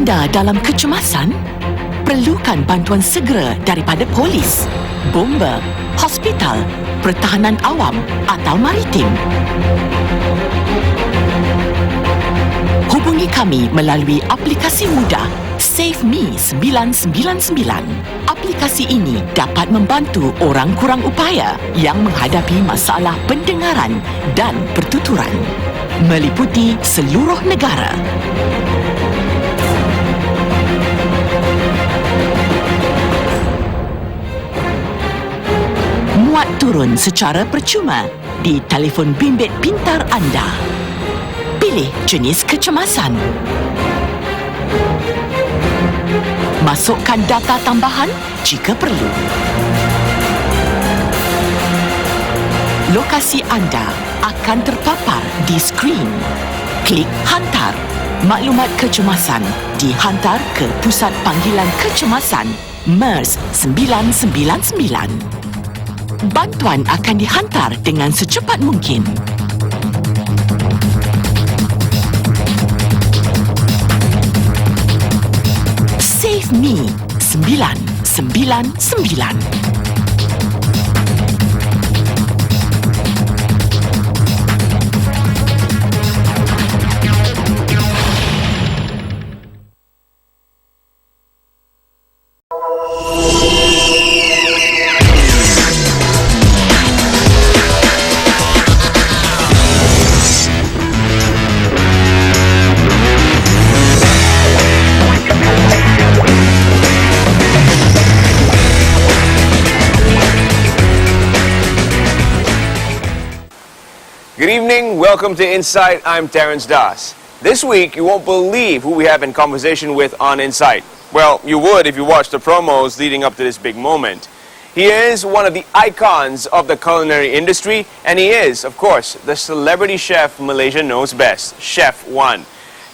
Anda dalam kecemasan? Perlukan bantuan segera daripada polis, bomba, hospital, pertahanan awam atau maritim. Hubungi kami melalui aplikasi mudah Save Me 999. Aplikasi ini dapat membantu orang kurang upaya yang menghadapi masalah pendengaran dan pertuturan, meliputi seluruh negara. Muat turun secara percuma di telefon bimbit pintar anda. Pilih jenis kecemasan. Masukkan data tambahan jika perlu. Lokasi anda akan terpapar di skrin. Klik hantar. Maklumat kecemasan dihantar ke Pusat Panggilan Kecemasan MERS 999. Bantuan akan dihantar dengan secepat mungkin. Save Me 999. Good evening, welcome to Insight. I'm Terrence Dass. This week, you won't believe who we have in conversation with on Insight. Well, you would if you watched the promos leading up to this big moment. He is one of the icons of the culinary industry, and he is, of course, the celebrity chef Malaysia knows best, Chef One.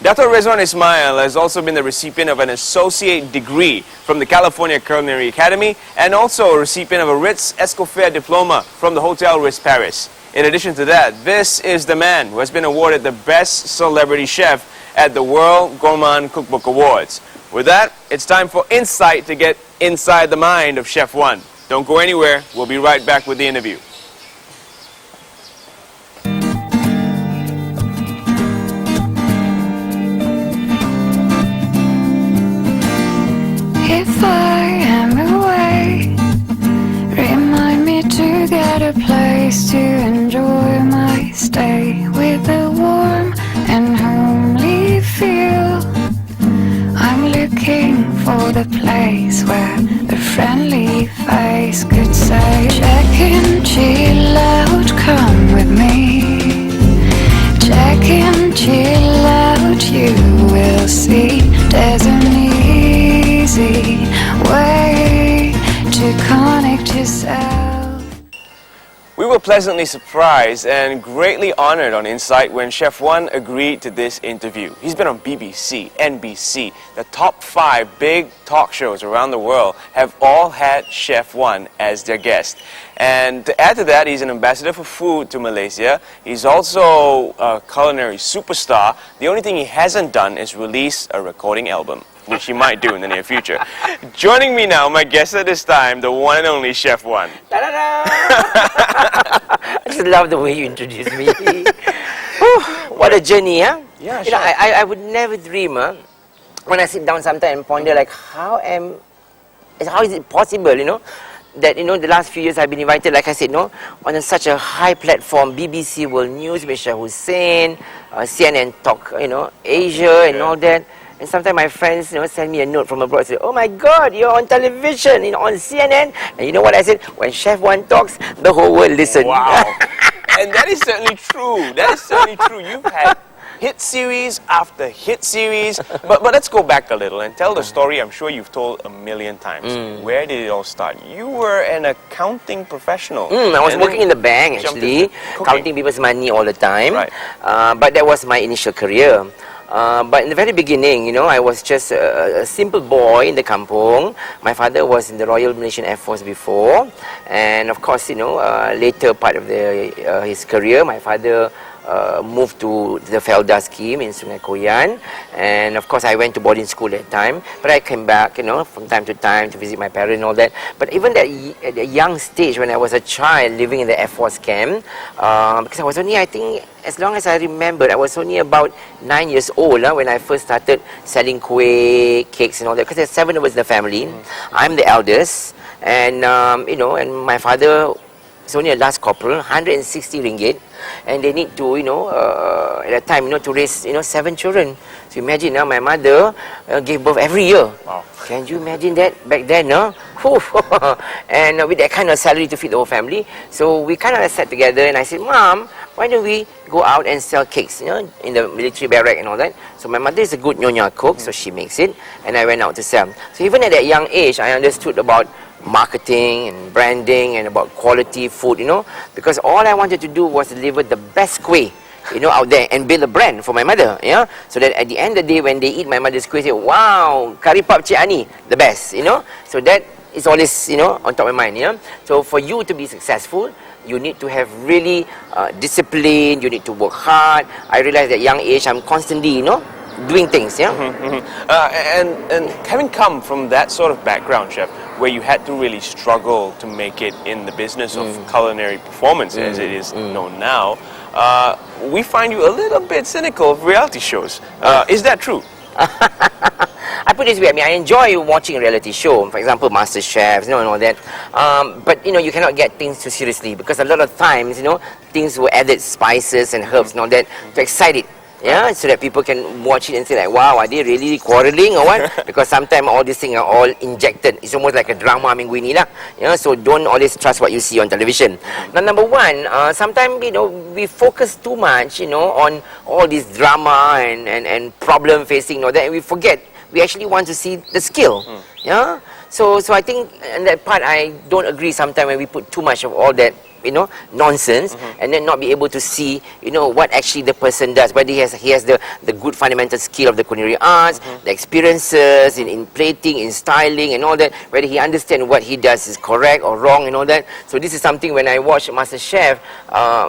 Dato Ismail has also been the recipient of an associate degree from the California Culinary Academy and also a recipient of a Ritz Escoffier Diploma from the Hotel Ritz Paris. In addition to that, this is the man who has been awarded the Best Celebrity Chef at the World Gourmand Cookbook Awards. With that, it's time for Insight to get inside the mind of Chef One. Don't go anywhere. We'll be right back with the interview. If I am away, remind me to get a place to enjoy my stay with a warm and homely feel. I'm looking for the place where a friendly face could say, check in, chill out, come with me. Check in, chill out, you will see there's an easy way to connect yourself. We were pleasantly surprised and greatly honored on Insight when Chef One agreed to this interview. He's been on BBC, NBC, the top 5 big talk shows around the world have all had Chef One as their guest. And to add to that, he's an ambassador for food to Malaysia. He's also a culinary superstar. The only thing he hasn't done is release a recording album, which he might do in the near future. Joining me now, my guest at this time, the one and only Chef One. I just love the way you introduce me. What a journey, huh? Yeah, you know, I would never dream, when I sit down sometimes and ponder, like, how is it possible, you know, that, you know, the last few years I've been invited, like I said, no, on such a high platform, BBC World News, Mr. Hussein, CNN Talk, you know, Asia and all that. And sometimes my friends, you know, send me a note from abroad, say, "Oh my God, you're on television, you know, on CNN." And you know what I said? When Chef One talks, the whole world listens. Wow. And that is certainly true. That is certainly true. You've had hit series after hit series. But let's go back a little and tell the story I'm sure you've told a million times. Where did it all start? You were an accounting professional. I was working in the bank, actually, counting people's money all the time. Right. But that was my initial career. But in the very beginning, you know, I was just a simple boy in the kampung. My father was in the Royal Malaysian Air Force before, and of course, you know, later part of his career, my father moved to the Felda scheme in Sungai Koyan, and of course I went to boarding school at that time, but I came back, you know, from time to time to visit my parents and all that. But even at a young stage, when I was a child living in the Air Force camp, because I was only, I think, as long as I remember, I was only about 9 years old when I first started selling kuih, cakes and all that, because there's 7 of us in the family. I'm the eldest, and you know, and my father is only a last corporal, 160 ringgit, and they need to, you know, at that time, you know, to raise, you know, 7 children. So imagine now, my mother gave birth every year. Wow. Can you imagine that back then, no? And with that kind of salary to feed the whole family, so we kind of sat together, and I said, Mom, why don't we go out and sell cakes, you know, in the military barrack and all that. So my mother is a good nyonya cook, so she makes it, and I went out to sell. So even at that young age, I understood about marketing and branding and about quality food, you know, because all I wanted to do was deliver the best kuih, you know, out there, and build a brand for my mother, yeah, so that at the end of the day, when they eat my mother's kuih, they say, wow, curry puff Cik Ani, the best, you know. So that is always, you know, on top of my mind, yeah. So for you to be successful, you need to have really discipline, you need to work hard. I realized at young age, I'm constantly, you know, doing things, yeah. And having come from that sort of background, chef, where you had to really struggle to make it in the business of culinary performance, as it is known now, we find you a little bit cynical of reality shows. Is that true? I put it this way, I mean, I enjoy watching a reality show, for example, Master Chefs, you know, and all that. But, you know, you cannot get things too seriously, because a lot of times, you know, things were added spices and herbs and all that to excite it. Yeah, so that people can watch it and say like, wow, are they really quarreling or what? Because sometimes all these things are all injected. It's almost like a drama minggu ini lah. Yeah, so don't always trust what you see on television. Now, number one, sometimes, you know, we focus too much, you know, on all this drama and problem facing and all that, and we forget we actually want to see the skill. Yeah, so I think in that part I don't agree sometimes when we put too much of all that, you know, nonsense, and then not be able to see, you know, what actually the person does, whether he has the good fundamental skill of the culinary arts, the experiences in plating, in styling and all that, whether he understands what he does is correct or wrong and all that. So this is something when I watch Master Chef,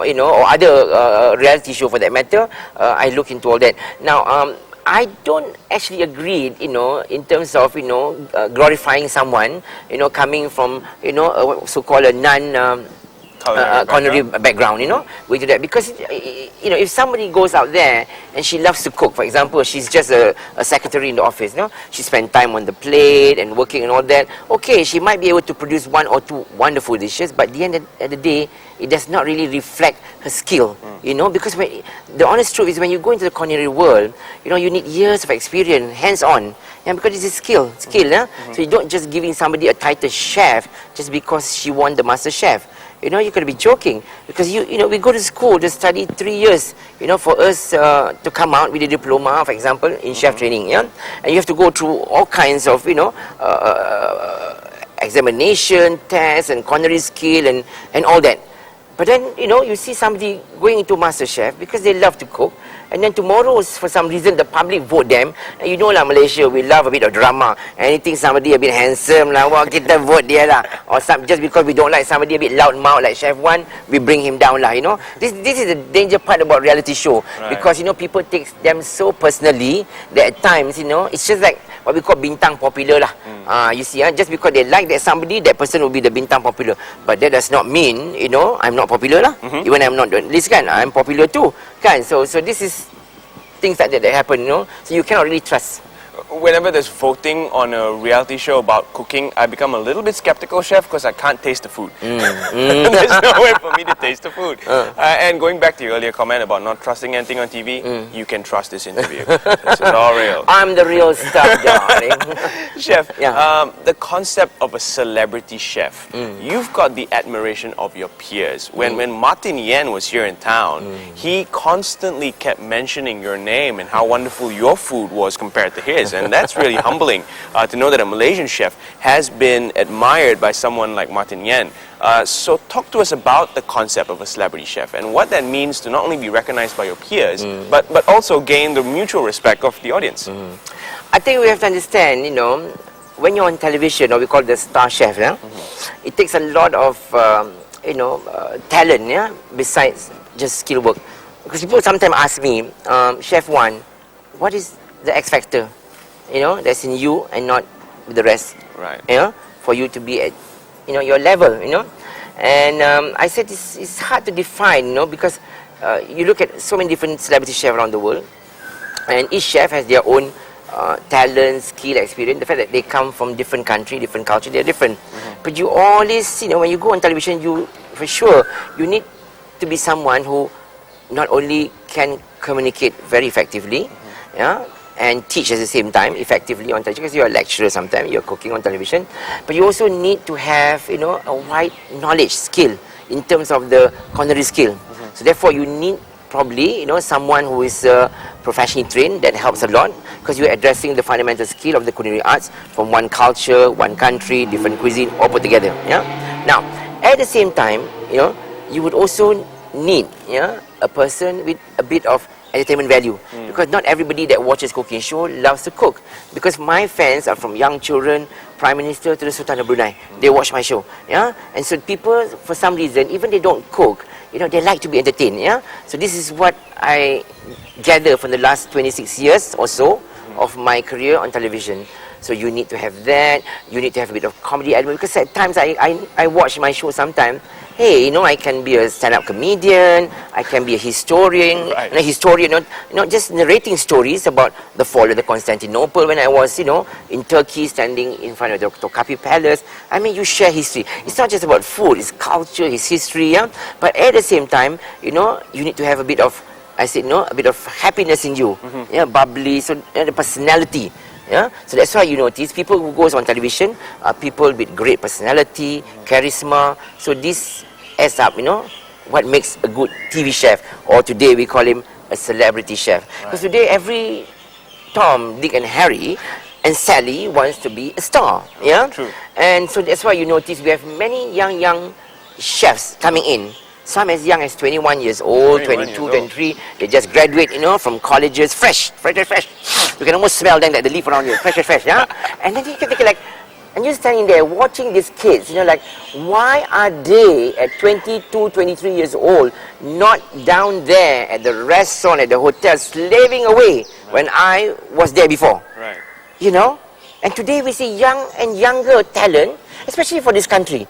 you know, or other reality show for that matter, I look into all that. Now, I don't actually agree, you know, in terms of, you know, glorifying someone, you know, coming from, you know, so-called a culinary background, you know, we do that because, you know, if somebody goes out there and she loves to cook, for example, she's just a secretary in the office, you know, she spends time on the plate and working and all that, okay, she might be able to produce 1 or 2 wonderful dishes, but at the end of the day, it does not really reflect her skill, you know, because the honest truth is when you go into the culinary world, you know, you need years of experience, hands-on, and because it's a skill, yeah? So you don't just giving somebody a title chef just because she won the Master Chef. You know, you could be joking because you know, we go to school to study 3 years, you know, for us to come out with a diploma, for example, in chef training, yeah, and you have to go through all kinds of, you know, examination, tests, and culinary skill and all that. But then, you know, you see somebody going into Master Chef because they love to cook, and then tomorrow, for some reason, the public vote them. And you know lah, Malaysia, we love a bit of drama. Anything somebody a bit handsome lah, well, kita vote dia lah. Or just because we don't like somebody a bit loud mouth like Chef Wan, we bring him down lah, you know. This is the danger part about reality show. Right. Because, you know, people take them so personally that at times, you know, it's just like what we call bintang popular lah. You see, just because they like that somebody, that person will be the bintang popular. But that does not mean, you know, I'm not popular lah. Even I'm not doing this kan, I'm popular too. Kan? So this is things like that happen, you know. So you cannot really trust. Whenever there's voting on a reality show about cooking, I become a little bit skeptical, chef, because I can't taste the food. There's no way for me to taste the food. And going back to your earlier comment about not trusting anything on TV, you can trust this interview. This is all real. I'm the real stuff, darling. Chef, the concept of a celebrity chef, you've got the admiration of your peers. When Martin Yen was here in town, he constantly kept mentioning your name and how wonderful your food was compared to his. And that's really humbling to know that a Malaysian chef has been admired by someone like Martin Yen. So talk to us about the concept of a celebrity chef and what that means to not only be recognized by your peers, but also gain the mutual respect of the audience. I think we have to understand, you know, when you're on television, or we call it the star chef, yeah? It takes a lot of, you know, talent, yeah, besides just skill work. Because people sometimes ask me, Chef Wan, what is the X factor? You know, that's in you and not with the rest. Right. You know, for you to be at, you know, your level. You know, and I said it's hard to define. You know, because you look at so many different celebrity chefs around the world, and each chef has their own talent, skill, experience. The fact that they come from different country, different culture, they're different. But you always, you know, when you go on television, you for sure you need to be someone who not only can communicate very effectively, yeah, and teach at the same time effectively on television, because you're a lecturer sometimes, you're cooking on television, but you also need to have, you know, a wide knowledge, skill in terms of the culinary skill. So therefore you need probably, you know, someone who is professionally trained. That helps a lot, because you're addressing the fundamental skill of the culinary arts from one culture, one country, different cuisine, all put together. Yeah. Now, at the same time, you know, you would also need, yeah, a person with a bit of entertainment value, because not everybody that watches cooking show loves to cook. Because my fans are from young children, Prime Minister to the Sultan of Brunei. They watch my show, yeah. And so people, for some reason, even they don't cook, you know, they like to be entertained, yeah. So this is what I gather from the last 26 years or so of my career on television. So you need to have that. You need to have a bit of comedy element, because at times I watch my show sometimes. Hey, you know, I can be a stand-up comedian. I can be a historian. Right. And a historian, not just narrating stories about the fall of the Constantinople when I was, you know, in Turkey, standing in front of the Topkapi Palace. I mean, you share history. It's not just about food. It's culture, it's history. Yeah. But at the same time, you know, you need to have a bit of, I said, no, a bit of happiness in you. Yeah, bubbly. So the personality. Yeah, so that's why you notice people who goes on television are people with great personality, charisma. So this adds up, you know, what makes a good TV chef, or today we call him a celebrity chef. Because today every Tom, Dick and Harry and Sally wants to be a star. Yeah, True. And so that's why you notice we have many young chefs coming in. Some as young as 21 years old, 22, 23. They just graduate, you know, from colleges, fresh. You can almost smell them like the leaf around here, fresh, yeah? And then you can think like, and you're standing there watching these kids, you know, like, why are they at 22, 23 years old not down there at the restaurant, at the hotel, slaving away when I was there before? Right. You know? And today we see young and younger talent, especially for this country.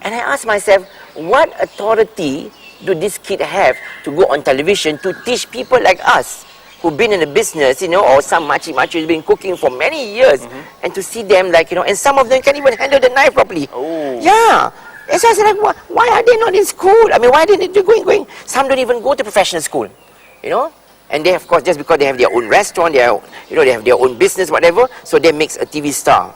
And I ask myself, what authority do these kids have to go on television to teach people like us who've been in the business, you know, or some machi who's been cooking for many years, and to see them like, you know, and some of them can't even handle the knife properly. Oh. Yeah. And so I said, like, why are they not in school? I mean, why didn't they going? Some don't even go to professional school, you know. And they, of course, just because they have their own restaurant, they have their own business, whatever, so they makes a TV star.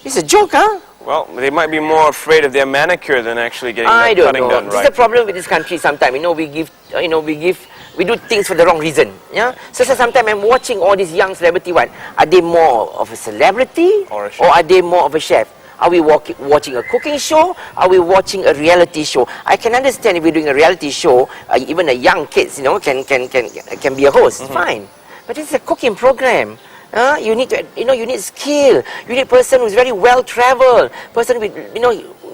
It's a joke, huh? Well, they might be more afraid of their manicure than actually getting I that don't cutting know. done This right. is the problem with this country sometimes. You know, we do things for the wrong reason. Yeah. So sometimes I'm watching all these young celebrity. What are they more of a celebrity, Or a chef. or are they more of a chef? Are we watching a cooking show? Are we watching a reality show? I can understand if we're doing a reality show, even a young kids, you know, can be a host. Fine, but it's a cooking program. You need to, you know, you need skill. You need a person who's very well traveled, person with, you know,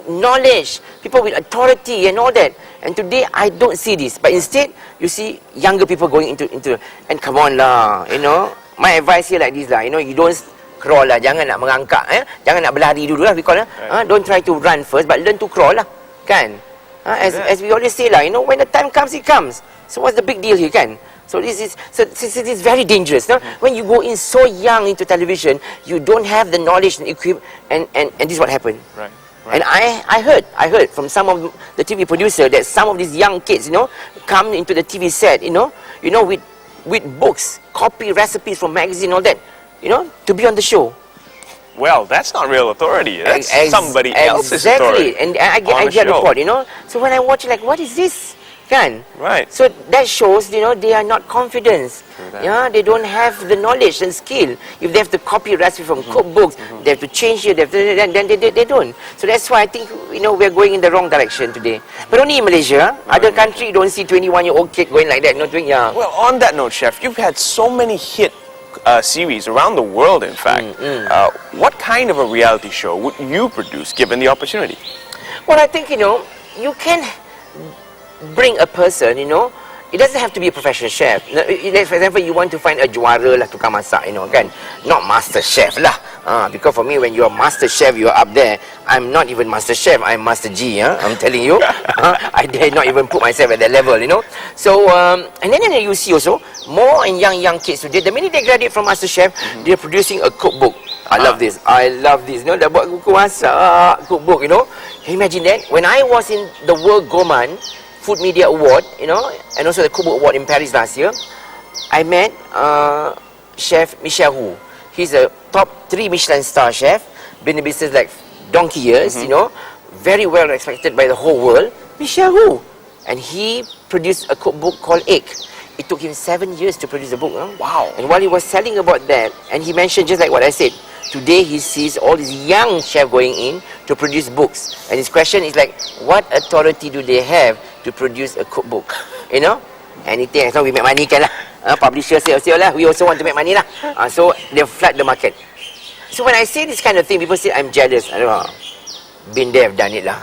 knowledge, people with authority and all that. And today I don't see this, but instead you see younger people going into and come on lah, you know. My advice here like this lah, you know, you don't crawl lah, jangan nak mengangkat, jangan nak berlari dulu lah, we call don't try to run first, but learn to crawl lah, kan? As we always say lah, you know, when the time comes, it comes. So what's the big deal here, kan? So this is very dangerous. No? When you go in so young into television, you don't have the knowledge and equipment, and this is what happened. Right. And I heard from some of the TV producer that some of these young kids, you know, come into the TV set, you know, with books, copy recipes from magazine, all that, you know, to be on the show. Well, that's not real authority. That's somebody else's authority. Exactly, and I get the report, you know. So when I watch, like, what is this? Kan? Right. So that shows, you know, they are not confident. Yeah, they don't have the knowledge and skill. If they have to copy recipe from cookbooks, they have to change it, then they don't. So that's why I think, you know, we're going in the wrong direction today. But only in Malaysia. Other country, you don't see 21-year-old kid going like that, not doing, yeah. Well, on that note, Chef, you've had so many hit series around the world, in fact. What kind of a reality show would you produce, given the opportunity? Well, I think, you know, you can bring a person, you know, it doesn't have to be a professional chef. For example, you want to find a juara lah tukang masak, kan? Not master chef lah. Because for me, when you're master chef, you're up there. I'm not even master chef. I'm master G. I'm telling you. I dare not even put myself at that level, So, and then you see also more and young kids today. The minute they graduate from master chef, they're producing a cookbook. I love this. Dah buat buku masak, cookbook. Imagine that. When I was in the World Gourmand Food Media Award, and also the Cookbook Award in Paris last year, I met Chef Michel Hu. He's a top 3 Michelin star chef, been in business like donkey years, very well respected by the whole world. Michel Hu. And he produced a cookbook called Egg. It took him 7 years to produce the book. Wow. And while he was selling about that, and he mentioned just like what I said, today he sees all these young chefs going in to produce books. And his question is like, what authority do they have to produce a cookbook? Anything as long as we make money can lah. Publisher sales lah. We also want to make money lah. So they flood the market. So when I say this kind of thing, people say I'm jealous. I don't know. Been there, I've done it lah.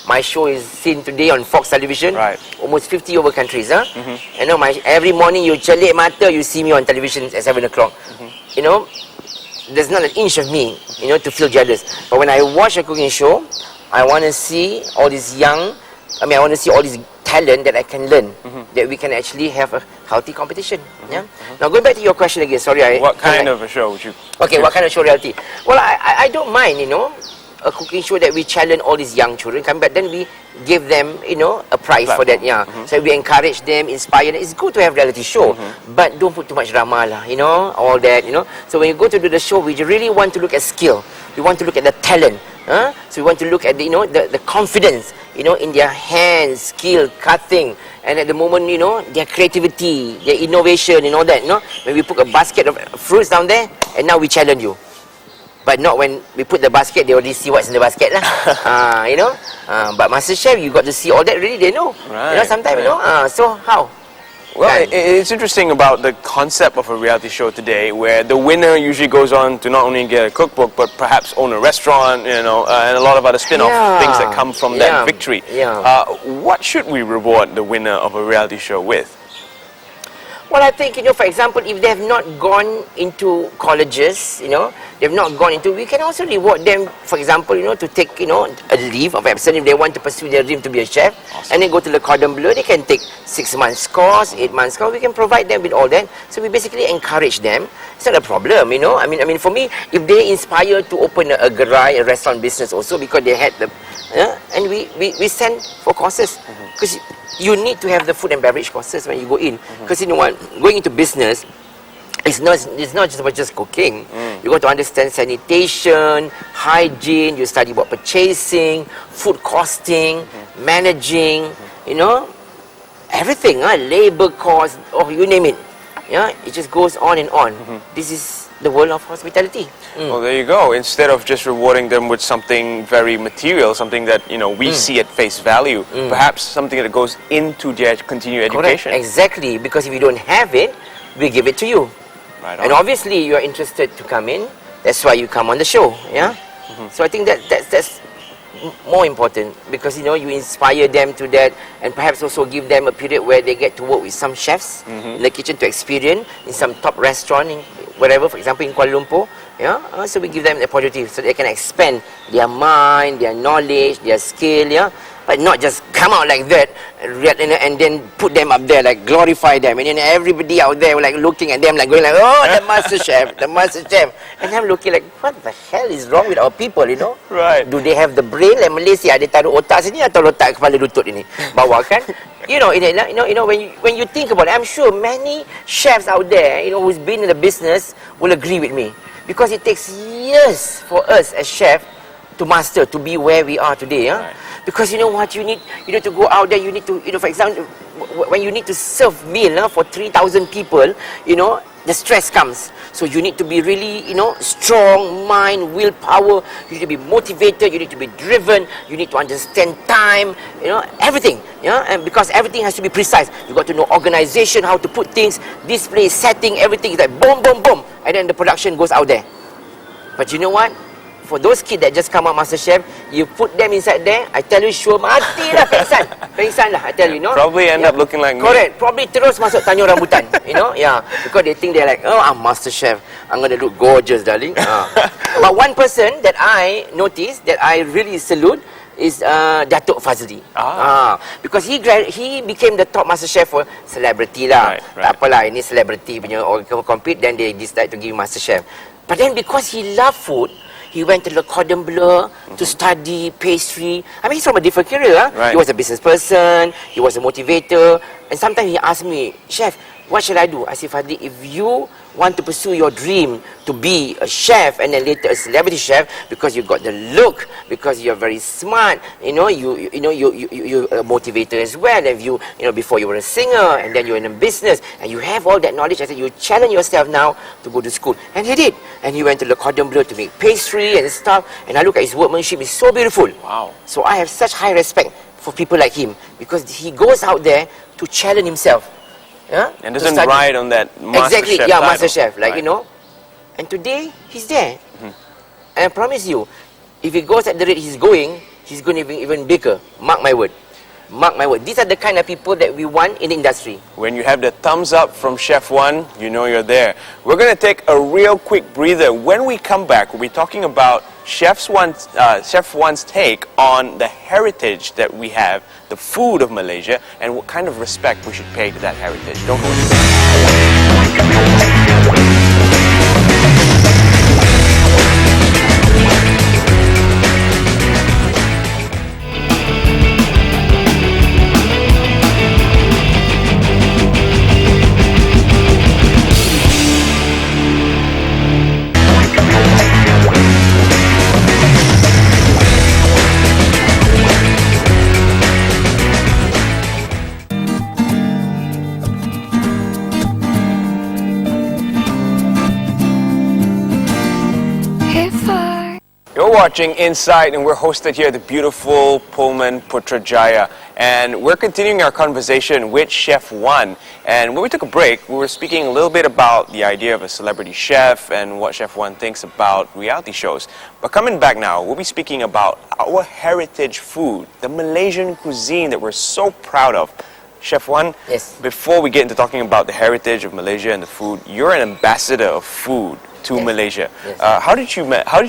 My show is seen today on Fox Television. Right. Almost 50 over countries. Every morning you celik mata, you see me on television at 7 o'clock. There's not an inch of me, to feel jealous. But when I watch a cooking show, I want to see all these I want to see all this talent that I can learn, that we can actually have a healthy competition. Now going back to your question again, sorry. What kind of a show would you? Okay, what kind of show reality? Well, I don't mind, a cooking show that we challenge all these young children come back, then we give them, a prize for that. So we encourage them, inspire them. It's good to have reality show, but don't put too much drama lah, all that, So when you go to do the show, we really want to look at skill. We want to look at the talent. So we want to look at the confidence, in their hands, skill, cutting, and at the moment, their creativity, their innovation, and all that. When we put a basket of fruits down there, and now we challenge you. But not when we put the basket, they already see what's in the basket lah. But Master Chef, you got to see all that really, they know. Right. Sometimes, so how? Well, it's interesting about the concept of a reality show today, where the winner usually goes on to not only get a cookbook, but perhaps own a restaurant, and a lot of other spin-off things that come from that victory. What should we reward the winner of a reality show with? Well, I think, for example, if they have not gone into colleges, they've not gone into, we can also reward them, for example, to take, a leave of absence if they want to pursue their dream to be a chef, and then go to the cordon bleu. They can take 6 months course, 8 months course. We can provide them with all that. So we basically encourage them. It's not a problem, I mean, for me, if they inspire to open a garai, a restaurant business also, because they had the, and we send for courses, because you need to have the food and beverage courses when you go in, because going into business, it's not just about just cooking. You got to understand sanitation, hygiene. You study about purchasing, food costing, managing. Everything. Labor cost. Oh, you name it. It just goes on and on. This is the world of hospitality. Well, there you go. Instead of just rewarding them with something very material, something that we see at face value, perhaps something that goes into their continued education. Correct. Exactly. Because if you don't have it, we give it to you. Right on. And obviously, you are interested to come in. That's why you come on the show. So I think that's more important, because you inspire them to that, and perhaps also give them a period where they get to work with some chefs in the kitchen to experience in some top restaurant in wherever, for example in Kuala Lumpur. So we give them the opportunity so they can expand their mind, their knowledge, their skill. But not just come out like that and then put them up there, like glorify them, and then everybody out there like looking at them like going like, oh, the master chef, the master chef, and I'm looking like, what the hell is wrong with our people, Right. Do they have the brain like Malaysia, ada taruh otak sini atau letak kepala lutut ini bawah kan? When you think about it, I'm sure many chefs out there, who's been in the business will agree with me, because it takes years for us as chef to master, to be where we are today. Right. Because you know what, you need to go out there, you need to, for example, when you need to serve meal for 3,000 people, the stress comes. So you need to be really, strong mind, willpower, you need to be motivated, you need to be driven, you need to understand time, everything. And because everything has to be precise. You got to know organization, how to put things, display, setting, everything is like boom, boom, boom. And then the production goes out there. But you know what? for those kids that just come out MasterChef, you put them inside there, I tell you, sure mati lah, pengsan lah, I tell you, Probably end up looking like me. Correct, probably terus masuk Tanjung Rambutan, because they think they're like, oh, I'm MasterChef, I'm gonna look gorgeous, darling. But one person that I noticed, that I really salute, is Dato Fazli. Because he became the top MasterChef for celebrity lah. Right. Tak apalah, ini celebrity punya orang compete, then they decide to give MasterChef. But then because he loved food, he went to Le Cordon Bleu to study pastry. I mean, he's from a different career. Right. He was a business person, he was a motivator, and sometimes he asked me, Chef, what should I do? I said, Fadli, if you want to pursue your dream to be a chef and then later a celebrity chef, because you got the look, because you're very smart, you're a motivator as well. And you before you were a singer, and then you're in a business, and you have all that knowledge. I said, you challenge yourself now to go to school, and he did. And he went to Le Cordon Bleu to make pastry and stuff. And I look at his workmanship; it's so beautiful. Wow. So I have such high respect for people like him, because he goes out there to challenge himself. Yeah? And doesn't ride on that MasterChef exactly, title. MasterChef, like Right. And today he's there. And I promise you, if he goes at the rate he's going to be even bigger. Mark my word. Mark my word. These are the kind of people that we want in the industry. When you have the thumbs up from Chef One, you know you're there. We're going to take a real quick breather. When we come back, we'll be talking about Chef One's take on the heritage that we have, the food of Malaysia, and what kind of respect we should pay to that heritage. Don't go anywhere. You're watching Inside, and we're hosted here at the beautiful Pullman Putrajaya. And we're continuing our conversation with Chef One. And when we took a break, we were speaking a little bit about the idea of a celebrity chef and what Chef One thinks about reality shows. But coming back now, we'll be speaking about our heritage food, the Malaysian cuisine that we're so proud of. Chef One, Yes. Before we get into talking about the heritage of Malaysia and the food, you're an ambassador of food to Malaysia. Yes. How did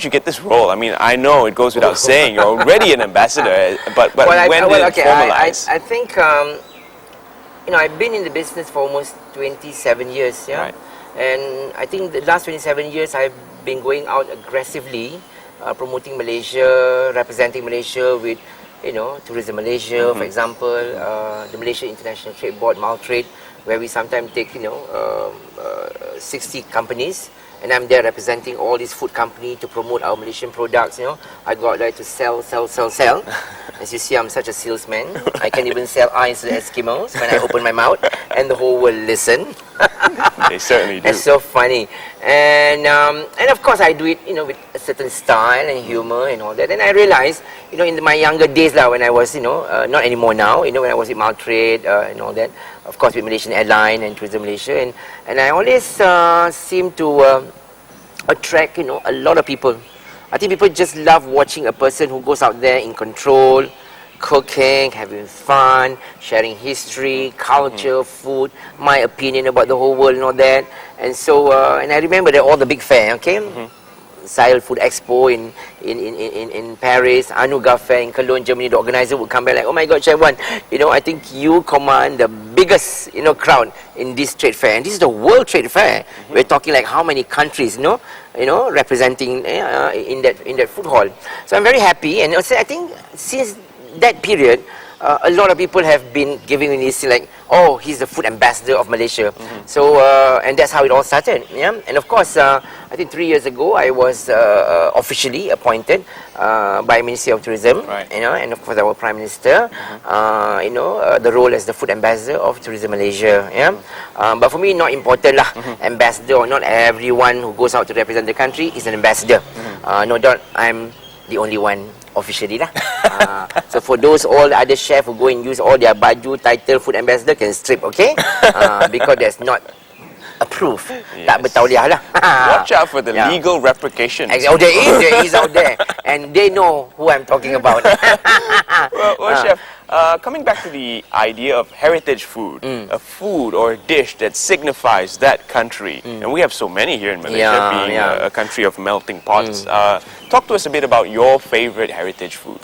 you get this role? I mean, I know it goes without saying you're already an ambassador, but when did it formalize? I think I've been in the business for almost 27 years, yeah. Right. And I think the last 27 years I've been going out aggressively, promoting Malaysia, representing Malaysia with Tourism Malaysia, for example, the Malaysia International Trade Board, Maltrade, where we sometimes take 60 companies. And I'm there representing all these food companies to promote our Malaysian products. I go out there to sell. As you see, I'm such a salesman. I can even sell ice to the Eskimos when I open my mouth, and the whole world listen. They certainly do. It's so funny, and of course I do it, with a certain style and humor and all that. And I realized, in my younger days, when I was, not anymore now, when I was with Maltrade and all that. Of course, with Malaysian Airline and Tourism Malaysia, and I always seem to attract, a lot of people. I think people just love watching a person who goes out there in control, cooking, having fun, sharing history, culture, food, my opinion about the whole world and all that. And so, and I remember that all the big fair, okay? Sahel Food Expo in Paris, Anuga Fair in Cologne, Germany. The organizer would come back like, oh my God, Chef One, I think you command the biggest, crowd in this trade fair. And this is the World Trade Fair. We're talking like how many countries, representing in that food hall. So I'm very happy, and also I think since that period, a lot of people have been giving me this like, oh, he's the food ambassador of Malaysia. So and that's how it all started. Yeah, and of course, I think 3 years ago I was officially appointed by Ministry of Tourism. Right. And of course our Prime Minister. The role as the food ambassador of Tourism Malaysia. Yeah, but for me, not important lah. Ambassador or not, everyone who goes out to represent the country is an ambassador. No doubt, I'm the only one officially lah. So for those all the other chefs who go and use all their baju, title, food ambassador can strip, okay? Because that's not proof. Yes. Tak bertauliah lah. Watch out for the Yeah. legal repercussions. Oh, there is out there. And they know who I'm talking about. Well, Chef, coming back to the idea of heritage food, a food or a dish that signifies that country, and we have so many here in Malaysia, being a country of melting pots. Talk to us a bit about your favorite heritage food.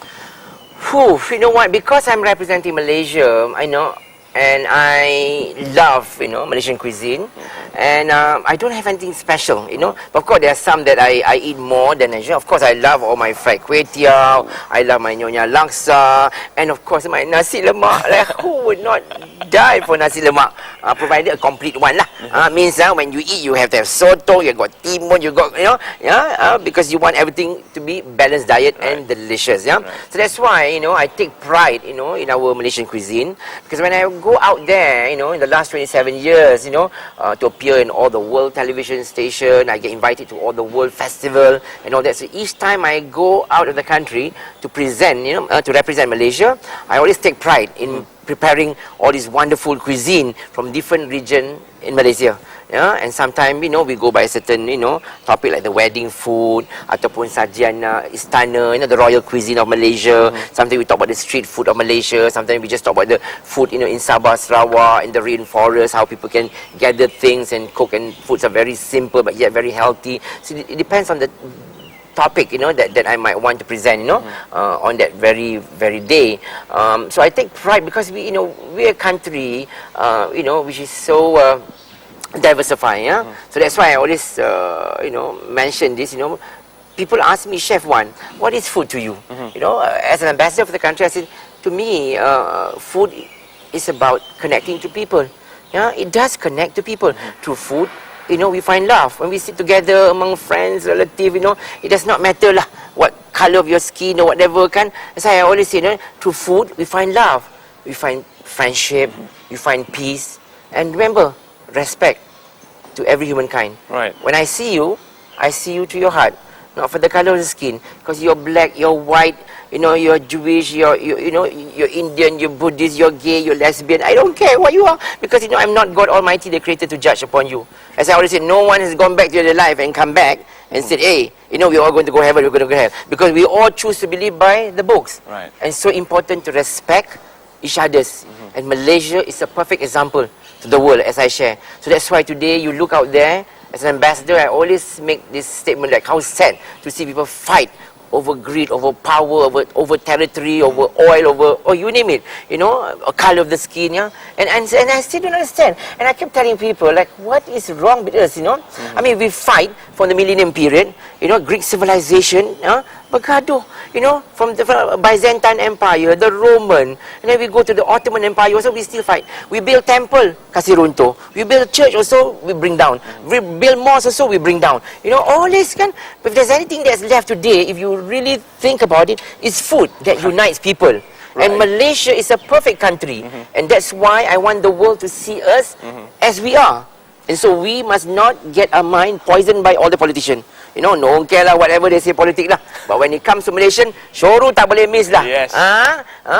You know what? Because I'm representing Malaysia, I know, and I love, Malaysian cuisine, and I don't have anything special, But of course, there are some that I eat more than usual. Of course, I love all my fried kway teow, I love my nyonya laksa, and of course, my nasi lemak. Like, who would not die for nasi lemak? Provided a complete one lah. Means when you eat, you have to have soto, you got timun, you got, because you want everything to be balanced diet and delicious, So that's why, I take pride, in our Malaysian cuisine, because when I go out there, in the last 27 years, to appear in all the world television station, I get invited to all the world festival and all that. So each time I go out of the country to present, to represent Malaysia, I always take pride in preparing all this wonderful cuisine from different region in Malaysia. And sometimes, we go by a certain, topic like the wedding food, ataupun sajian istana, the royal cuisine of Malaysia. Sometimes we talk about the street food of Malaysia. Sometimes we just talk about the food, in Sabah, Sarawak, in the rainforest, how people can gather things and cook, and foods are very simple but yet very healthy. So it depends on the topic, that I might want to present, on that very, very day. So I take pride because we're a country, which is so diversifying, So that's why I always, mention this, People ask me, Chef Wan, what is food to you? As an ambassador for the country, I said, to me, food is about connecting to people. It does connect to people. Through food, we find love. When we sit together among friends, relatives, it does not matter lah what color of your skin or whatever, kan. That's why I always say, through food, we find love. We find friendship, we find peace. And remember, respect to every humankind. Right. When I see you to your heart, not for the color of the skin, because you're black, you're white, you're Jewish, you're Indian, you're Buddhist, you're gay, you're lesbian. I don't care what you are, because I'm not God Almighty, the Creator, to judge upon you. As I always say, no one has gone back to their life and come back and said, hey, we're all going to go heaven, we're going to go hell, because we all choose to believe by the books. Right. And so important to respect each other's. And Malaysia is a perfect example to the world, as I share. So that's why today you look out there, as an ambassador, I always make this statement, like how sad to see people fight over greed, over power, over territory, over oil, or you name it, a color of the skin, and I still don't understand. And I kept telling people, like, what is wrong with us, I mean, we fight from the millennium period, Greek civilization, bergaduh, from the Byzantine Empire, the Roman, and then we go to the Ottoman Empire, also we still fight. We build temple, kasih runtuh. We build church also, we bring down. We build mosque also, we bring down. All this can, if there's anything that's left today, if you really think about it, it's food that unites people. Right. And Malaysia is a perfect country. And that's why I want the world to see us as we are. And so we must not get our mind poisoned by all the politicians. No one care lah, whatever they say politic lah. But when it comes to Malaysian, syuru tak boleh miss lah. Yes.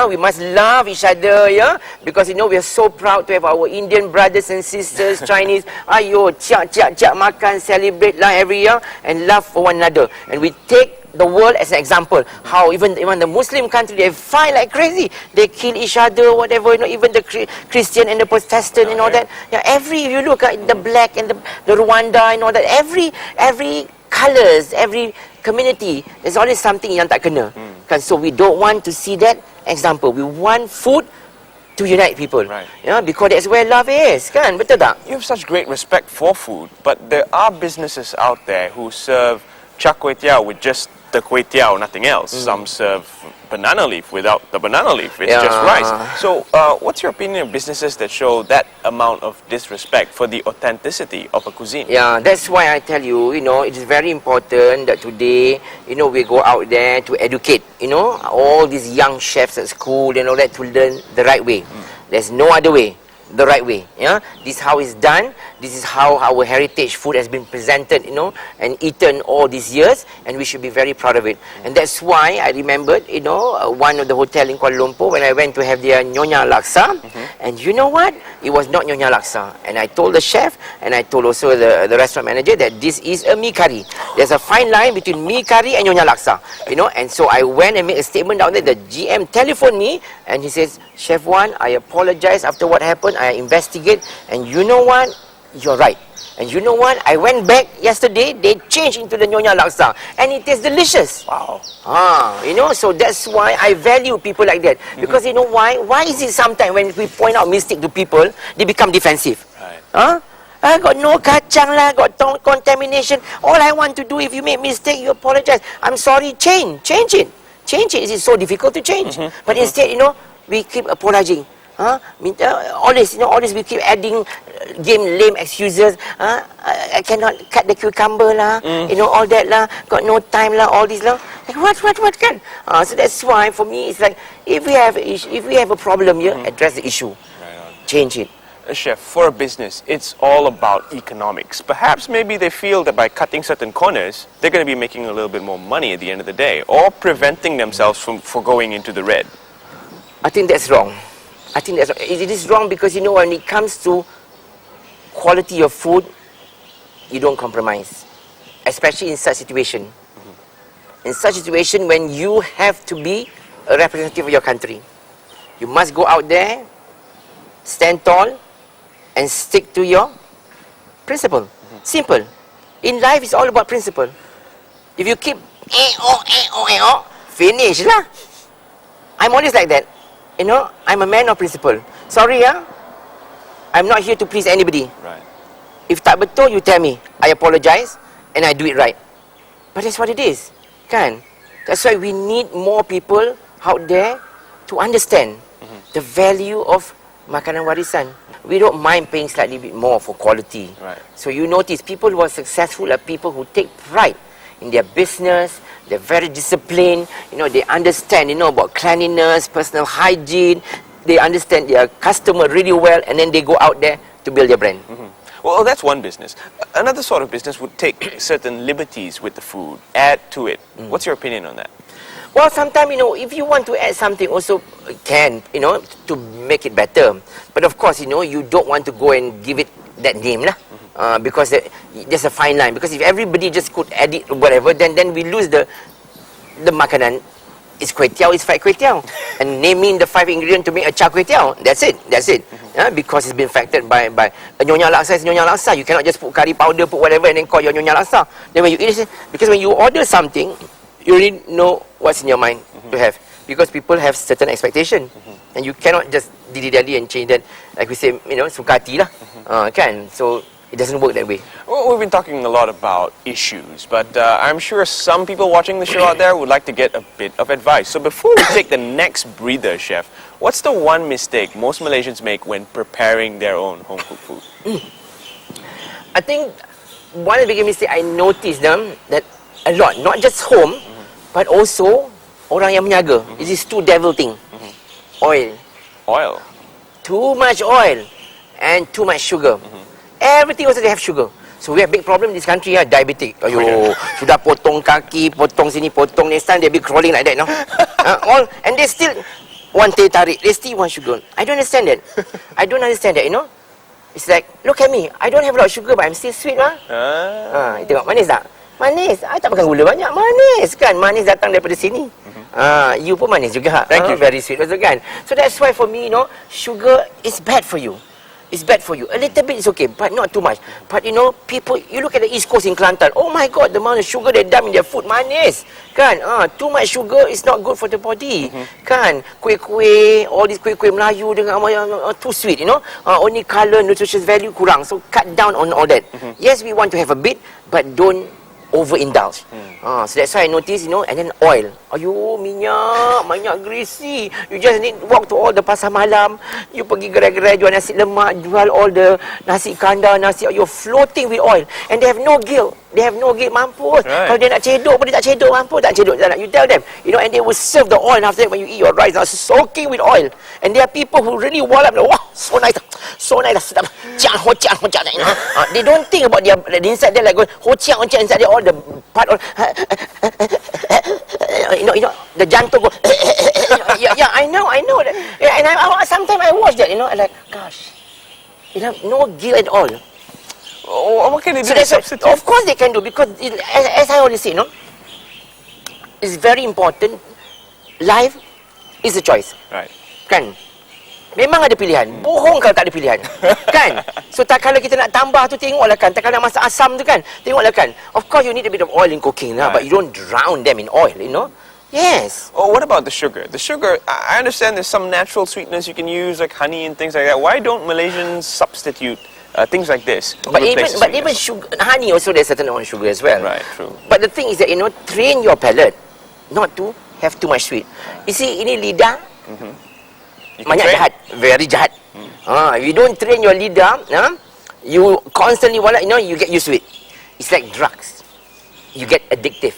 We must love each other, because we are so proud to have our Indian brothers and sisters, Chinese. Ayo, ciak makan, celebrate lah every year, and love for one another. And we take the world as an example. How even the Muslim country, they fight like crazy. They kill each other, whatever. Even the Christian and the Protestant and all that. If you look at the black and the Rwanda and all that, every colors, every community, there's always something yang tak kena. So we don't want to see that example. We want food to unite people. Right. Because that's where love is, kan? Betul tak? You have such great respect for food, but there are businesses out there who serve char kway teow with just the kway teow, nothing else. Some serve banana leaf without the banana leaf. It's just rice. So, what's your opinion of businesses that show that amount of disrespect for the authenticity of a cuisine? Yeah, that's why I tell you, it is very important that today, we go out there to educate, all these young chefs at school and all that, to learn the right way. There's no other way. the right way. Yeah, this is how it's done. This is how our heritage food has been presented, and eaten all these years, and we should be very proud of it. And that's why I remembered, one of the hotel in Kuala Lumpur when I went to have their Nyonya Laksa, and you know what? It was not Nyonya Laksa. And I told the chef, and I told also the restaurant manager that this is a mee curry. There's a fine line between mee curry and Nyonya Laksa, and so I went and made a statement down there. The GM telephoned me, and he says, Chef Wan, I apologize after what happened. I investigate, and you know what? You're right. And you know what? I went back yesterday, they changed into the Nyonya Laksa, and it tastes delicious. Wow. So that's why I value people like that. Because you know why? Why is it sometimes when we point out mistake to people, they become defensive? Right. I got no kacang lah, got contamination. All I want to do, if you make mistake, you apologize. I'm sorry, change it. Change it. It's so difficult to change. But instead, we keep apologizing. All this we keep adding lame excuses. I cannot cut the cucumber lah. All that lah. Got no time lah. All this lah. Like what can? So that's why for me it's like if we have a problem here, address the issue, change it. Chef, for a business, it's all about economics. Perhaps maybe they feel that by cutting certain corners, they're going to be making a little bit more money at the end of the day, or preventing themselves from going into the red. I think that's wrong. It is wrong because when it comes to quality of food, you don't compromise, especially in such situation. In such situation, when you have to be a representative of your country, you must go out there, stand tall, and stick to your principle. Simple. In life, it's all about principle. If you keep finish lah. I'm always like that. I'm a man of principle. Sorry, I'm not here to please anybody. Right. If tak betul, you tell me. I apologize, and I do it right. But that's what it is, kan? That's why we need more people out there to understand the value of makanan warisan. We don't mind paying slightly bit more for quality. Right. So you notice people who are successful are people who take pride in their business. They're very disciplined. They understand, about cleanliness, personal hygiene. They understand their customer really well, and then they go out there to build their brand. Well, that's one business. Another sort of business would take certain liberties with the food, add to it. What's your opinion on that? Well, sometimes, if you want to add something, also can, to make it better. But of course, you don't want to go and give it that name, lah. Because there's a fine line. Because if everybody just could add it or whatever, then we lose the makanan. It's kway teow, it's fried kway teow. And naming the 5 ingredients to make a char kway teow, that's it. Because it's been factored by a Nyonya Laksa is Nyonya Laksa. You cannot just put curry powder, put whatever, and then call your Nyonya Laksa. Then when you eat it, because when you order something, you already know what's in your mind to have. Because people have certain expectation. And you cannot just dilly-dally and change that. Like we say, suka hati lah. Kan? So it doesn't work that way. Well, we've been talking a lot about issues, but I'm sure some people watching the show out there would like to get a bit of advice. So before we take the next breather, Chef, what's the one mistake most Malaysians make when preparing their own home-cooked food? I think one of the biggest mistakes I noticed that a lot, not just home, but also orang yang menyaga. It is two devil thing. Oil. Oil. Too much oil and too much sugar. Everything also they have sugar. So we have big problem in this country, diabetic. Ayo, sudah potong kaki, potong sini, potong next time they be crawling like that, all, and they still want teh tarik. They still want sugar. I don't understand that. It's like, look at me. I don't have a lot of sugar, but I'm still sweet, tengok manis tak? Manis. I tak makan gula banyak. Manis kan? Manis datang daripada sini. You pun manis juga. Thank you. Very sweet also kan? So that's why for me, sugar is bad for you. It's bad for you. A little bit is okay, but not too much. But people, you look at the East Coast in Kelantan. Oh my God, the amount of sugar they dump in their food, manis. Kan? Too much sugar is not good for the body. Kan? Kuih-kuih, all these kuih-kuih Melayu dengan too sweet, only color, nutritious value kurang. So cut down on all that. Yes, we want to have a bit, but don't overindulge. So that's why I notice, and then oil. Ayo, minyak greasy. You just need walk to all the pasar malam. You pergi gerai-gerai jual nasi lemak, jual all the nasi kandar, you're floating with oil. And they have no guilt. They have no guilt, mampus. Right. Kalau dia nak cedok pun dia tak cedok, mampus tak cedok. Tak nak. You tell them, and they will serve the oil, and after that when you eat your rice, soaking with oil. And there are people who really wall up, wow, so nice, sedap. They don't think about their inside there, like going, inside there, all the part, the jantung go, yeah, I know that. Yeah, and sometimes I watch that, I'm like, gosh, no guilt at all. Oh, what can they do So to substitute? of course they can do, because as I always say, it's very important. Life is a choice. Right. Kan? Memang ada pilihan. Bohong kalau tak ada pilihan. Kan? So tak kalau kita nak tambah tu, tengoklah kan. Tak kalau nak masak asam tu kan, tengoklah kan. Of course you need a bit of oil in cooking lah, but you don't drown them in oil, Yes. Oh, what about the sugar? The sugar, I understand there's some natural sweeteners you can use, like honey and things like that. Why don't Malaysians substitute things like this? But even sugar, honey also, there's certain amount of sugar as well. Right, true. But the thing is that, train your palate not to have too much sweet. You see, ini lidah, banyak train. jahat, very jahat. If you don't train your lidah, you constantly you get used to it. It's like drugs. You get addictive.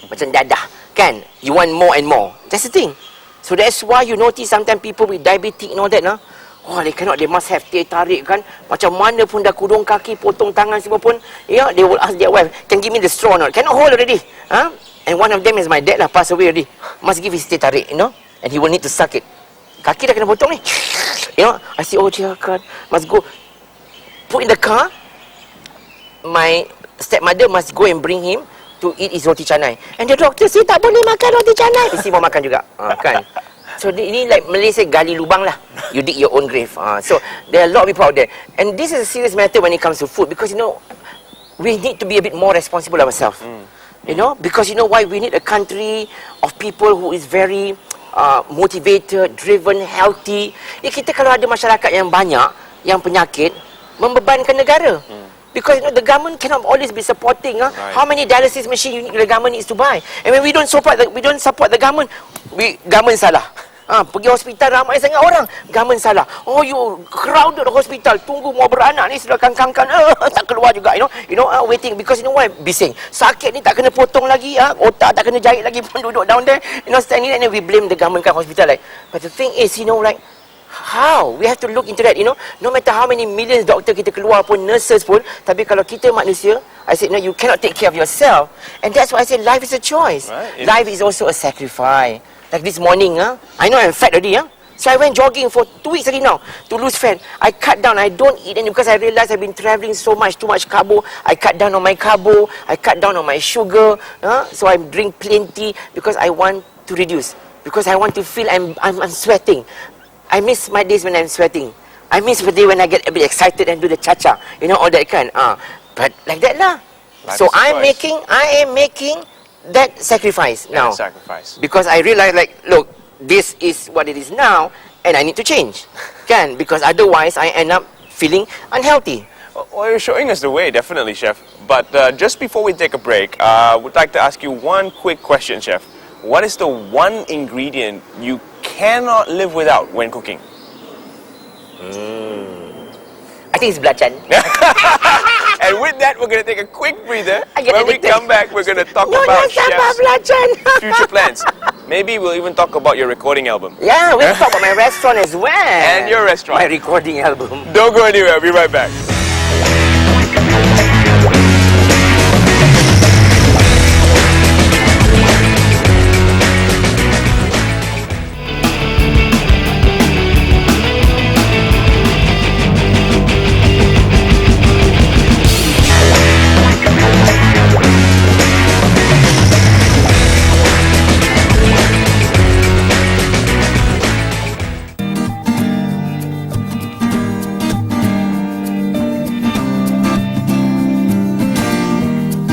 Macam dadah, kan? You want more and more. That's the thing. So that's why you notice sometimes people with diabetes and all that, they must have teh tarik kan. Macam mana pun dah kudung kaki, potong tangan semua pun, they will ask their wife, can give me the straw or not? Cannot hold already. And one of them is my dad lah, passed away already. Must give his teh tarik, and he will need to suck it. Kaki dah kena potong ni. I say, oh God, must go. Put in the car. My stepmother must go and bring him to eat his roti canai. And the doctor say, tak boleh makan roti canai. Isi mau makan juga. Kan? So ini like Malaysia gali lubang lah. You dig your own grave. So there are a lot of people out there. And this is a serious matter when it comes to food, because we need to be a bit more responsible ourselves. Because why? We need a country of people who is very motivated, driven, healthy. Kita kalau ada masyarakat yang banyak yang penyakit, membebankan negara. Because the government cannot always be supporting. Right. How many dialysis machine the government needs to buy? And when we don't support the government, government salah. Pergi hospital ramai sangat orang, government salah. Oh, you crowded hospital, tunggu mau beranak ni sudah kangkangkan, tak keluar juga, waiting, because why? Bising. Sakit ni tak kena potong lagi, otak tak kena jahit lagi pun duduk down there, standing there, and we blame the government kan hospital. But the thing is, how? We have to look into that, no matter how many millions doctor kita keluar pun, nurses pun, tapi kalau kita manusia, I said, no, you cannot take care of yourself. And that's why I said life is a choice. Right. Life is also a sacrifice. Like this morning, I know I'm fat already, so I went jogging for 2 weeks already now to lose fat. I cut down, I don't eat any, because I realized I've been traveling so much, too much carbo. I cut down on my carbo, I cut down on my sugar, so I drink plenty because I want to reduce, because I want to feel I'm sweating. I miss my days when I'm sweating. I miss the day when I get a bit excited and do the cha-cha, all that kind. But like that lah. So I am making that sacrifice now. Sacrifice. Because I realize, look, this is what it is now, and I need to change. Because otherwise I end up feeling unhealthy. Well, you're showing us the way, definitely, Chef. But just before we take a break, I would like to ask you one quick question, Chef. What is the one ingredient you cannot live without when cooking? I think it's belacan. And with that, we're going to take a quick breather. I get When we addicted. come back, we're going to talk No, about sambal Chef's belacan. future plans. Maybe we'll even talk about your recording album. Yeah, we'll talk about my restaurant as well. And your restaurant. My recording album. Don't go anywhere. I'll be right back.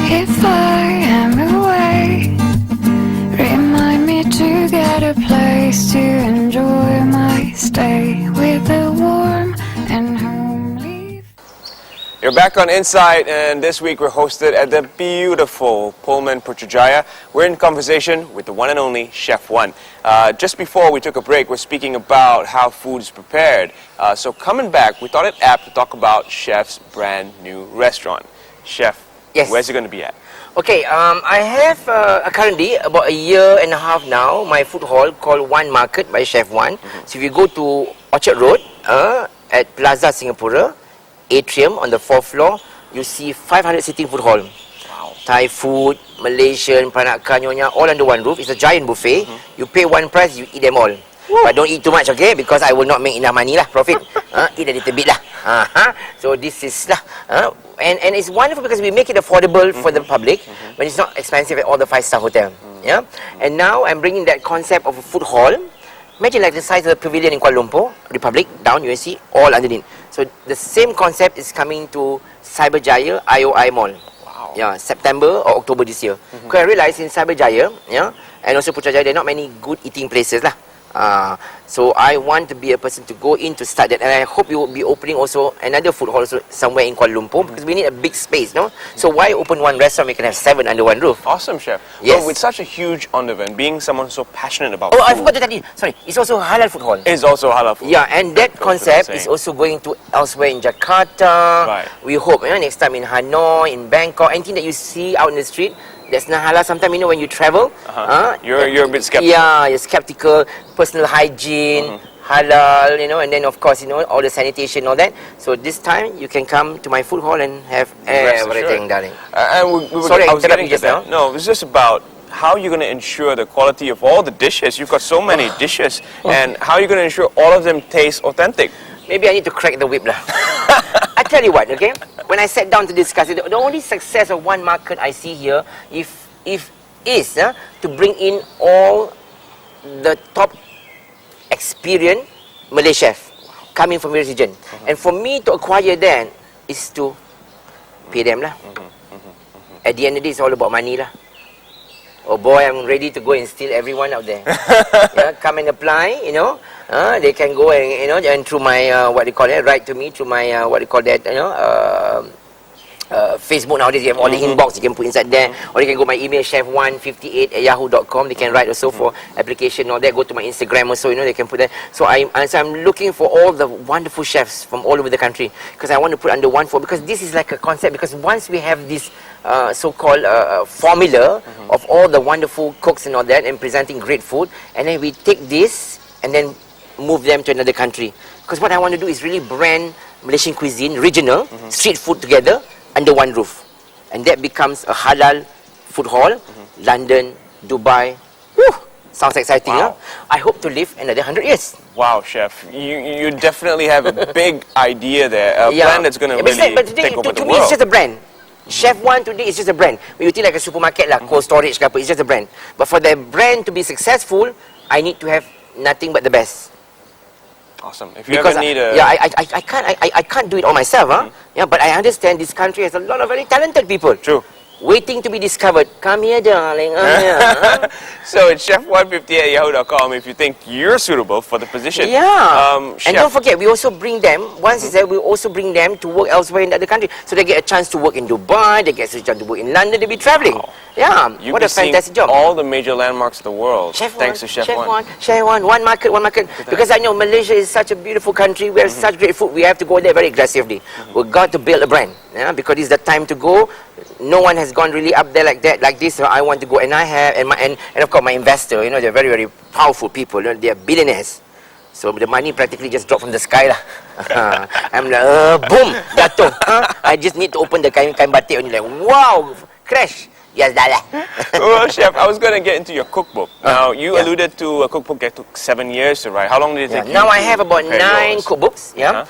If I am away, remind me to get a place to enjoy my stay with a warm and homely. You're back on Insight, and this week we're hosted at the beautiful Pullman Putrajaya. We're in conversation with the one and only Chef One. Just before we took a break, we're speaking about how food is prepared. So coming back, we thought it apt to talk about Chef's brand new restaurant. Chef, Yes. Where's it going to be at? Okay, I have currently about a year and a half now my food hall called One Market by Chef One. So if you go to Orchard Road at Plaza Singapura, atrium on the 4th floor, you see 500 seating food hall. Wow. Thai food, Malaysian, peranakan, nyonya, all under one roof. It's a giant buffet. You pay one price, you eat them all. But don't eat too much, okay? Because I will not make enough money lah, profit. Eat a little bit lah. So this is lah. And it's wonderful because we make it affordable for the public when it's not expensive at all the 5-star hotel. Yeah. And now I'm bringing that concept of a food hall. Imagine like the size of the pavilion in Kuala Lumpur, Republic, down you see, all underneath. So the same concept is coming to Cyberjaya IOI Mall. Wow. Yeah, September or October this year. Because I realised in Cyberjaya, yeah, and also Putrajaya, there are not many good eating places lah. So I want to be a person to go in to start that, and I hope you will be opening also another food hall also somewhere in Kuala Lumpur because we need a big space, no? So why open one restaurant? We can have 7 under one roof. Awesome, Chef. Yes. Well, with such a huge endeavor and being someone so passionate about Oh, food, I forgot to tell you. Sorry, it's also halal food hall. is also halal food. Yeah, and that Goes without concept is saying. also going to elsewhere in Jakarta. Right. We hope next time in Hanoi, in Bangkok, anything that you see out in the street that's not halal. Sometimes when you travel, You're a bit skeptical. Yeah, you're skeptical. Personal hygiene, halal, and then of course all the sanitation, all that. So this time you can come to my food hall and have Rest everything, assured. darling. And Sorry, I I was interrupted getting you to just that. No, it was just about how you're going to ensure the quality of all the dishes. You've got so many dishes, and how you're going to ensure all of them taste authentic. Maybe I need to crack the whip lah. I tell you what, okay? When I sat down to discuss it, the only success of One Market I see here, if is to bring in all the top experienced Malay chef coming from various region. And for me to acquire that is to pay them lah. At the end of the day, it's all about money lah. Oh boy, I'm ready to go and steal everyone out there. Yeah, come and apply, they can go and, and through my, what they call it, write to me through my, what they call that, Facebook nowadays, you have all the inbox you can put inside there, or you can go my email chef158@yahoo.com. They can write also for application or that. Go to my Instagram also, they can put that. So I'm looking for all the wonderful chefs from all over the country because I want to put under one fold, because this is like a concept. Because once we have this so-called formula of all the wonderful cooks and all that and presenting great food, and then we take this and then move them to another country. Because what I want to do is really brand Malaysian cuisine, regional, street food together under one roof. And that becomes a halal food hall, London, Dubai. Woo! Sounds exciting, Wow. huh? I hope to live another 100 years. Wow, Chef, you definitely have a big idea there, a plan that's going to But really but today, take over to the me, it's world. just a brand. Chef One today is just a brand. When you think like a supermarket, like cold storage, it's just a brand. But for the brand to be successful, I need to have nothing but the best. Awesome. If you ever need a... I can't do it all myself, huh? Yeah, but I understand this country has a lot of very talented people. True. Waiting to be discovered. Come here, darling. Come here. Huh? So it's chef158@yahoo.com if you think you're suitable for the position. Yeah. Chef, And don't forget, we also bring them, once it's there, we also bring them to work elsewhere in the other country. So they get a chance to work in Dubai, they get a chance to work in London, they'll be traveling. Wow. Yeah. you'll What be a fantastic seeing job. all the major landmarks of the world. Thanks to Chef One. Chef One market. Because I know Malaysia is such a beautiful country. We have such great food. We have to go there very aggressively. We've got to build a brand. Yeah, because it's the time to go. No one has gone really up there like that, like this. So I want to go, and I have, and of course my investor. They're very, very powerful people. They are billionaires. So the money practically just dropped from the sky lah. I'm like, boom, Dato. I just need to open the kain batik only. Like, wow, crash. Yes, dah lah. Well, Chef, I was going to get into your cookbook. Now, you yeah. alluded to a cookbook that took 7 years to write. How long did it take you Now to I have about 9 prepare yours? cookbooks. Yeah.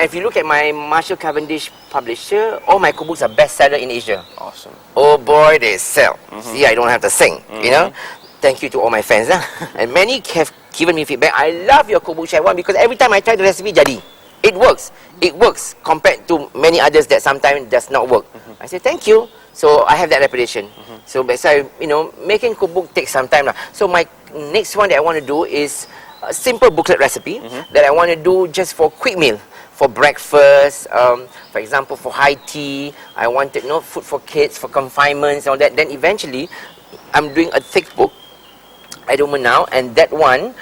If you look at my Marshall Cavendish publisher, all my cookbooks are bestseller in Asia. Awesome. Oh boy, they sell. See, I don't have to sing. Thank you to all my fans. And many have given me feedback. I love your cookbook, Chef One, because every time I try the recipe, jadi. It works. It works compared to many others that sometimes does not work. I say thank you. So I have that reputation. So that's why, making cookbook takes some time. So my next one that I want to do is a simple booklet recipe that I want to do just for quick meal. For breakfast, for example, for high tea. I wanted food for kids, for confinements, all that. Then eventually, I'm doing a thick book at the moment now, and that one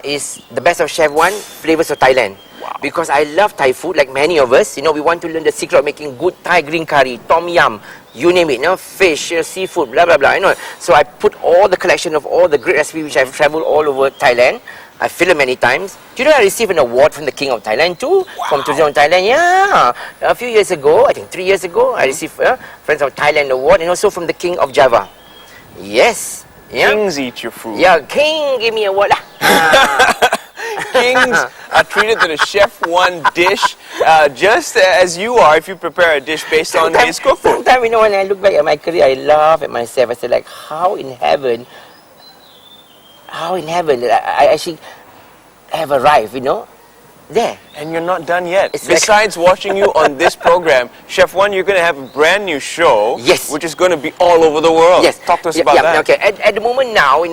is the best of Chef One, flavors of Thailand. Wow. because I love Thai food like many of us. We want to learn the secret of making good Thai green curry, tom yum, you name it, fish, seafood, blah, blah, blah. So I put all the collection of all the great recipes which I've traveled all over Thailand. I filmed many times. Do you know I received an award from the King of Thailand too? Wow. From Tourism of Thailand, yeah. A few years ago, I think 3 years ago, I received Friends of Thailand award, and also from the King of Java. Yes. Yeah. Kings eat your food. Yeah, King gave me a award. Kings are treated to the Chef One dish just as you are if you prepare a dish based on his cookbook. Sometimes, when I look back at my career, I laugh at myself. I say, like, how in heaven I actually have arrived, there. And you're not done yet. It's Besides watching you on this program, Chef One, you're going to have a brand new show, yes, which is going to be all over the world. Yes. Talk to us about that. Okay. At the moment now,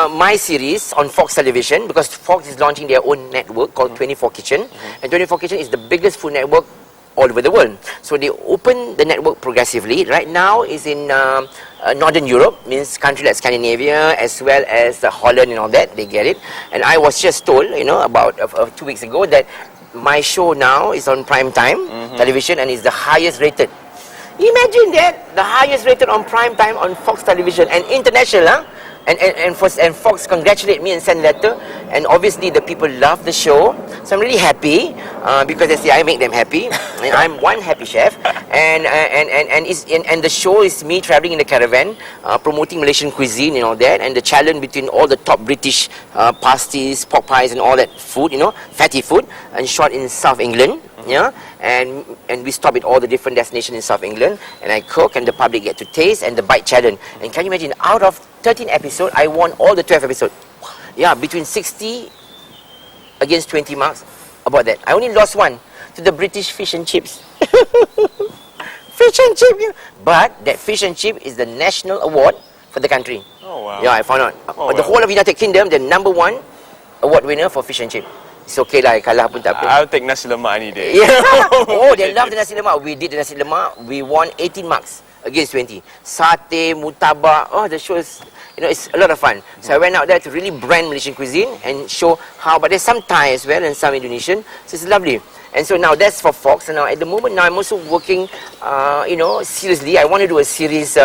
my series on Fox Television, because Fox is launching their own network called 24 Kitchen, and 24 Kitchen is the biggest food network all over the world. So they open the network progressively. Right now is in Northern Europe, means country like Scandinavia, as well as Holland and all that, they get it. And I was just told, about 2 weeks ago, that my show now is on prime time television and is the highest rated. Imagine that, the highest rated on prime time on Fox Television and international, And Fox congratulate me and send letter, and obviously the people love the show, so I'm really happy because they say I make them happy, and I'm one happy chef, and the show is me traveling in the caravan, promoting Malaysian cuisine and all that, and the challenge between all the top British pasties, pork pies, and all that food, fatty food, and shot in South England. Yeah, and we stop at all the different destinations in South England, and I cook, and the public get to taste, and the bite challenge. And can you imagine, out of 13 episodes, I won all the 12 episodes. Yeah, between 60 against 20 marks about that. I only lost one to the British fish and chips. Fish and chip, yeah. But that fish and chip is the national award for the country. Oh wow! Yeah, I found out. The whole of United Kingdom, the #1 award winner for fish and chip. It's okay lah, kalah pun tak apa. I'll take nasi lemak any day. Yeah. Oh, they love the nasi lemak. We did the nasi lemak. We won 18 marks against 20. Satay, mutabak. Oh, the show is, it's a lot of fun. So I went out there to really brand Malaysian cuisine and show how. But there's some Thai as well and some Indonesian. So it's lovely. And so now that's for Fox. And now at the moment, now I'm also working, seriously. I want to do a series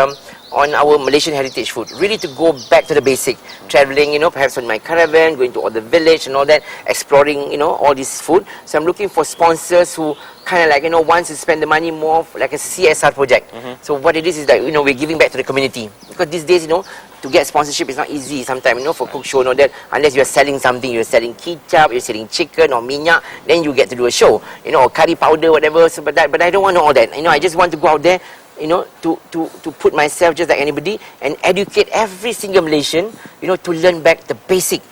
on our Malaysian heritage food, really to go back to the basic, traveling, perhaps on my caravan, going to all the village and all that, exploring, all this food. So I'm looking for sponsors who kind of like, wants to spend the money more like a CSR project. So what it is that, we're giving back to the community. Because these days, to get sponsorship is not easy sometimes, for cook show and all that, unless you're selling something, you're selling ketchup, you're selling chicken or minyak, then you get to do a show, or curry powder, whatever, so but I don't want all that. I just want to go out there, to put myself just like anybody and educate every single Malaysian, to learn back the basic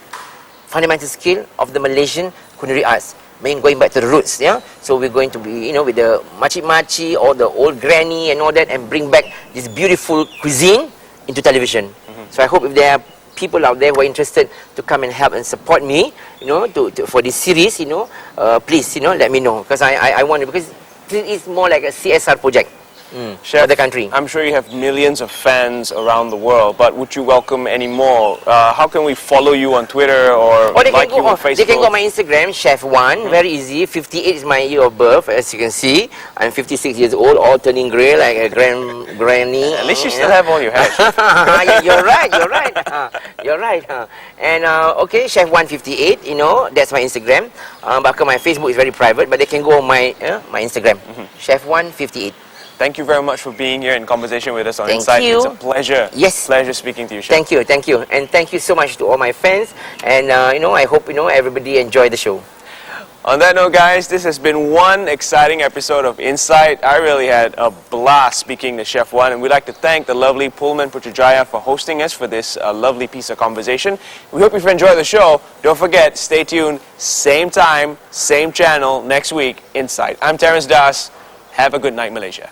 fundamental skill of the Malaysian culinary arts. Going back to the roots, yeah. So we're going to be, with the machi or the old granny and all that, and bring back this beautiful cuisine into television. So I hope if there are people out there who are interested to come and help and support me, for this series, please, let me know, because I want it, because it is more like a CSR project. Chef, for the country. I'm sure you have millions of fans around the world, but would you welcome any more? How can we follow you on Twitter or like you on Facebook? They can go on my Instagram, Chef One, very easy. 58 is my year of birth, as you can see. I'm 56 years old, all turning grey like a granny. At least you still have all your hair. Yeah, you're right. You're right. And okay, Chef 158, that's my Instagram. But my Facebook is very private, but they can go on my Instagram, Chef 158. Thank you very much for being here in conversation with us on Thank Insight. you. It's a pleasure. Yes. Pleasure speaking to you, Chef. Thank you. And thank you so much to all my fans. And, I hope, everybody enjoyed the show. On that note, guys, this has been one exciting episode of Insight. I really had a blast speaking to Chef One, and we'd like to thank the lovely Pullman Putrajaya for hosting us for this lovely piece of conversation. We hope you've enjoyed the show. Don't forget, stay tuned, same time, same channel, next week, Insight. I'm Terrence Dass. Have a good night, Malaysia.